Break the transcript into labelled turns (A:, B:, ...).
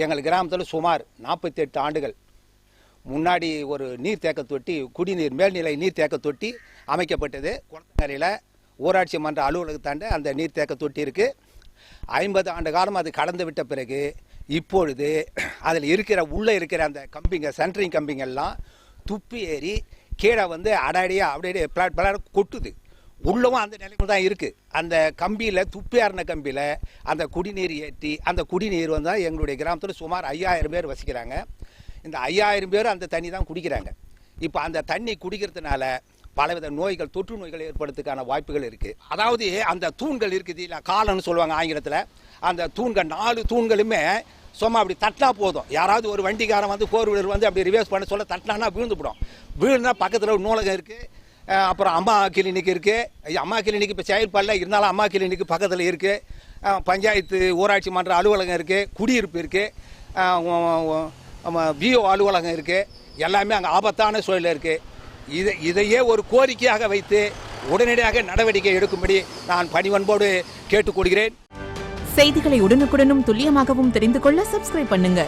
A: எங்கள் கிராமத்தில் சுமார் 48 ஆண்டுகள் முன்னாடி ஒரு நீர்த்தேக்க தொட்டி, குடிநீர் மேல்நிலை நீர்த்தேக்க தொட்டி அமைக்கப்பட்டது. குளத்தங்கரையில் ஊராட்சி மன்ற அலுவலகத்தாண்ட அந்த நீர்த்தேக்க தொட்டி இருக்குது. 50 ஆண்டு காலம் அது கடந்து விட்ட பிறகு இப்பொழுது அதில் உள்ளே இருக்கிற அந்த கம்பிங்க, சென்ட்ரிங் கம்பிங்கெல்லாம் துப்பி ஏறி கீழே அடாடியாக அப்படியே பிளாட் கொட்டுது. உள்ளவும் அந்த நிலைமை தான் இருக்குது. அந்த கம்பியில், துப்பியாரின கம்பியில் அந்த குடிநீர் ஏற்றி, அந்த குடிநீர் எங்களுடைய கிராமத்தில் சுமார் 5000 பேர் வசிக்கிறாங்க. இந்த 5000 பேர் அந்த தண்ணி தான் குடிக்கிறாங்க. இப்போ அந்த தண்ணி குடிக்கிறதுனால பலவித நோய்கள், தொற்று நோய்கள் ஏற்படுறதுக்கான வாய்ப்புகள் இருக்குது. அதாவது அந்த தூண்கள் இருக்குது இல்லை, காலம்னு சொல்லுவாங்க ஆங்கிலத்தில். அந்த தூண்கள் 4 தூண்களுமே சும்மா அப்படி தட்டினா போதும். யாராவது ஒரு வண்டிக்காரன் ஃபோர் வீலர் அப்படி ரிவர்ஸ் பண்ண சொல்ல தட்டினான்னா விழுந்துவிடும். விழுந்தா பக்கத்தில் ஒரு நூலகம் இருக்குது, அப்புறம் அம்மா கிளினிக் இருக்குது. அம்மா கிளினிக் இப்போ செயல்படல, இருந்தாலும் அம்மா கிளினிக் பக்கத்தில் இருக்குது. பஞ்சாயத்து ஊராட்சி மன்ற அலுவலகம் இருக்குது, குடியிருப்பு இருக்குது, விஓ அலுவலகம் இருக்குது. எல்லாமே அங்கே ஆபத்தான சூழலில் இருக்குது. இதையே ஒரு கோரிக்கையாக வைத்து உடனடியாக நடவடிக்கை எடுக்கும்படி நான் பணிவன்போடு கேட்டுக்கொள்கிறேன்.
B: செய்திகளை உடனுக்குடனும் துல்லியமாகவும் தெரிந்து கொள்ள சப்ஸ்கிரைப் பண்ணுங்க.